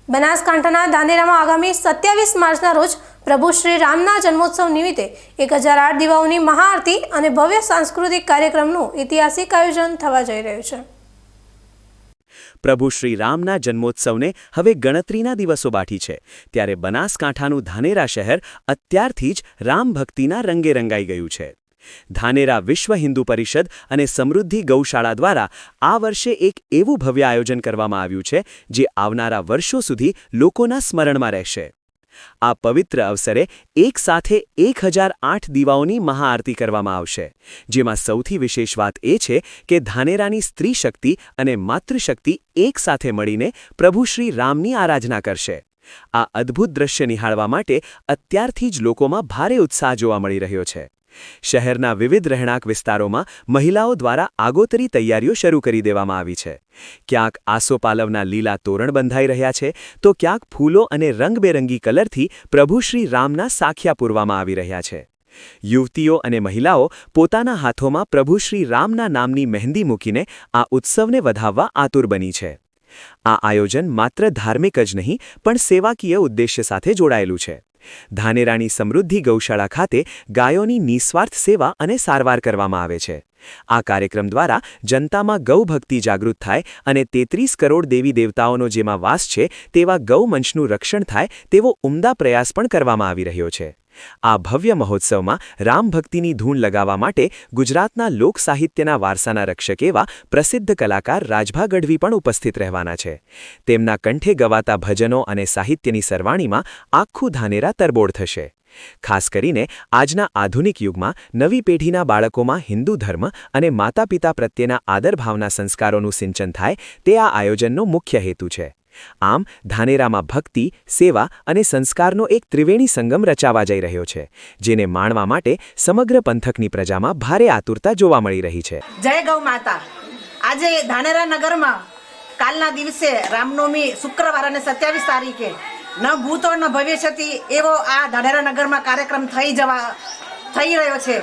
બનાસકાંઠાના ધાનેરામાં આગામી 27 માર્ચના રોજ પ્રભુ શ્રી રામના જન્મોત્સવ નિમિત્તે 1008 દીવાઓની મહાઆરતી અને ભવ્ય સાંસ્કૃતિક કાર્યક્રમનું ઐતિહાસિક આયોજન થવા જઈ રહ્યું છે। પ્રભુ શ્રી રામના જન્મોત્સવને હવે ગણતરીના દિવસો બાકી છે, ત્યારે બનાસકાંઠાનું ધાનેરા શહેર અત્યારથી જ રામ ભક્તિના રંગે રંગાઈ ગયું છે। ધાનેરા વિશ્વ હિન્દુ પરિષદ અને સમૃદ્ધિ ગૌશાળા દ્વારા આ વર્ષે એક એવું ભવ્ય આયોજન કરવામાં આવ્યું છે, જે આવનારા વર્ષો સુધી લોકોના સ્મરણમાં રહેશે। આ પવિત્ર અવસરે એક સાથે 1008 દીવાઓની મહાઆરતી કરવામાં આવશે, જેમાં સૌથી વિશેષ વાત એ છે કે ધાનેરાની સ્ત્રી શક્તિ અને માતૃશક્તિ એક સાથે મળીને પ્રભુ શ્રી રામની આરાધના કરશે। આ અદ્ભુત દ્રશ્ય નિહાળવા માટે અત્યારથી જ લોકોમાં ભારે ઉત્સાહ જોવા મળી રહ્યો છે। શહેરના વિવિધ રહેણાંક વિસ્તારોમાં મહિલાઓ દ્વારા આગોતરી તૈયારીઓ શરૂ કરી દેવામાં આવી છે। ક્યાંક આસોપાલવના લીલા તોરણ બંધાઈ રહ્યા છે, તો ક્યાંક ફૂલો અને રંગબેરંગી કલરથી પ્રભુ શ્રી રામના સાખિયા પૂરવામાં આવી રહ્યા છે। યુવતીઓ અને મહિલાઓ પોતાના હાથોમાં પ્રભુ શ્રી રામના નામની મહેંદી મૂકીને આ ઉત્સવને વધાવવા આતુર બની છે। આ આયોજન માત્ર ધાર્મિક જ નહીં, પણ સેવાકીય ઉદ્દેશ્ય સાથે જોડાયેલું છે। ધાનેરાની સમૃદ્ધિ ગૌશાળા ખાતે ગાયોની નિસ્વાર્થ સેવા અને સારવાર કરવામાં આવે છે। આ કાર્યક્રમ દ્વારા જનતામાં ગૌભક્તિ જાગૃત થાય અને 33 કરોડ દેવી દેવતાઓનો જેમાં વાસ છે તેવા ગૌમંશનું રક્ષણ થાય તેવો ઉમદા પ્રયાસ પણ કરવામાં આવી રહ્યો છે। આ ભવ્ય મહોત્સવમાં રામ ભક્તિની ધૂન લગાવવા માટે ગુજરાતના લોક સાહિત્યના વારસાના રક્ષક એવા પ્રસિદ્ધ કલાકાર રાજભા ગઢવી પણ ઉપસ્થિત રહેવાના છે। તેમના કંઠે ગવાતા ભજનો અને સાહિત્યની સરવાણીમાં આખું ધાનેરા તરબોળ થશે। ખાસ કરીને આજના આધુનિક યુગમાં નવી પેઢીના બાળકોમાં હિન્દુ ધર્મ અને માતા પિતા પ્રત્યેના આદરભાવના સંસ્કારોનું સિંચન થાય તે આ આયોજનનો મુખ્ય હેતુ છે। આમ ધાનેરામાં ભક્તિ, સેવા અને સંસ્કારનો એક ત્રિવેણી સંગમ રચાવા જઈ રહ્યો છે, જેને માણવા માટે સમગ્ર પંથકની પ્રજામાં ભારે આતુરતા જોવા મળી રહી છે। જય ગૌ માતા। આજે ધાનેરા નગરમાં કાલના દિવસે રામનવમી શુક્રવાર અને 27 તારીખે ન ભૂતો ન ભવિષ્યથી એવો આ ધાનેરા નગરમાં કાર્યક્રમ થઈ રહ્યો છે।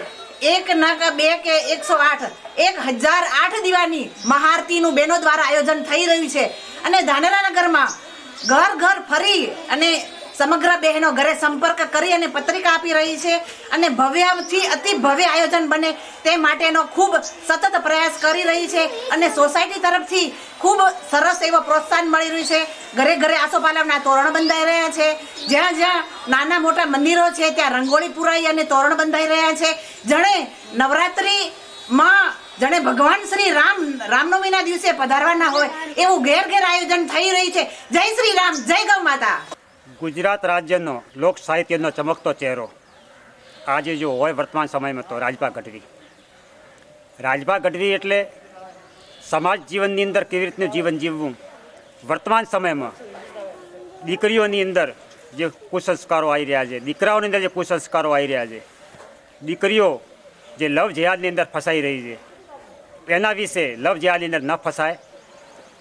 એક ના કે બે કે 108 1008 દીવાની મહાઆરતીનું બહેનો દ્વારા આયોજન થઈ રહ્યું છે અને ધાનેરા નગરમાં ઘર ઘર ફરી અને સમગ્ર બહેનો ઘરે સંપર્ક કરી અને પત્રિકા આપી રહી છે અને ભવ્યથી અતિ ભવ્ય આયોજન બને તે માટેનો ખૂબ સતત પ્રયાસ કરી રહી છે અને સોસાયટી તરફથી ખૂબ સરસ એવો પ્રોત્સાહન મળી રહ્યું છે। ઘરે ઘરે આસોપાલવના તોરણ બંધાઈ રહ્યા છે। જ્યાં જ્યાં નાના મોટા મંદિરો છે ત્યાં રંગોળી પુરાઈ અને તોરણ બંધાઈ રહ્યા છે। જાણે નવરાત્રિમાં જાણે ભગવાન શ્રી રામનવમીના દિવસે પધારવાના હોય એવું ઘેર ઘેર આયોજન થઈ રહ્યું છે। જય શ્રી રામ, જય ગૌ માતા। ગુજરાત રાજ્યનો લોક સાહિત્યનો ચમકતો ચહેરો આજે જો હોય વર્તમાન સમયમાં તો રાજભા ગઢવી। રાજભા ગઢવી એટલે સમાજ જીવનની અંદર કેવી રીતનું જીવન જીવવું, વર્તમાન સમયમાં દીકરીઓની અંદર જે કુસંસ્કારો આવી રહ્યા છે, દીકરાઓની અંદર જે કુસંસ્કારો આવી રહ્યા છે, દીકરીઓ જે લવ જેહાદની અંદર ફસાઈ રહી છે એના વિશે લવ જેહાદની અંદર ન ફસાય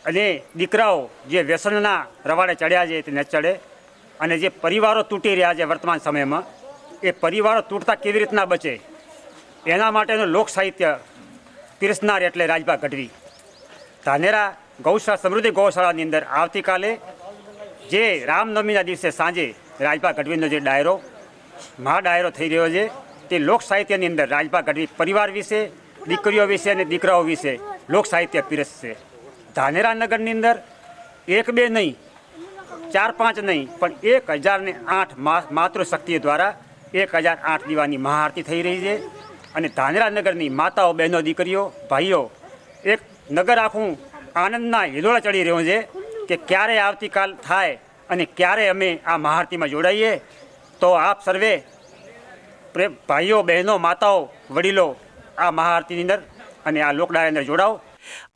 અને દીકરાઓ જે વ્યસનના રવાડે ચડ્યા છે તે ન ચડે અને જે પરિવારો તૂટી રહ્યા છે વર્તમાન સમયમાં એ પરિવારો તૂટતા કેવી રીતના બચે એના માટેનું લોક સાહિત્ય પીરસનાર એટલે રાજભા ગઢવી। ધાનેરા ગૌશાળા સમૃદ્ધિ ગૌશાળાની અંદર આવતીકાલે જે રામનવમીના દિવસે સાંજે રાજભા ગઢવીનો જે મહાડાયરો થઈ રહ્યો છે તે લોક સાહિત્યની અંદર રાજભા ગઢવી પરિવાર વિશે, દીકરીઓ વિશે અને દીકરાઓ વિશે લોક સાહિત્ય પીરસશે। ધાનેરા નગરની અંદર 1 2 નહીં, 4 5 નહીં, પણ 1008 માતૃશક્તિ દ્વારા 1008 દીવાની મહાઆરતી થઈ રહી છે અને ધાનેરા નગરની માતાઓ, બહેનો, દીકરીઓ, ભાઈઓ એક નગર આખું આનંદના હિલોળા ચડી રહ્યું છે કે ક્યારે આવતીકાલ થાય અને ક્યારે અમે આ મહાઆરતીમાં જોડાઈએ। તો આપ સર્વે ભાઈઓ, બહેનો, માતાઓ, વડીલો આ મહાઆરતીની અંદર અને આ લોકડાયરાની અંદર જોડાઓ।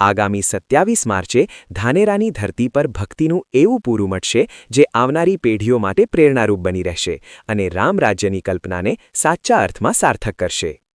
આગામી 27 માર્ચે ધાનેરાની ધરતી પર ભક્તિનું એવું પૂરું મટશે જે આવનારી પેઢીઓ માટે પ્રેરણારૂપ બની રહેશે અને રામ રાજ્યની કલ્પનાને સાચા અર્થમાં સાર્થક કરશે।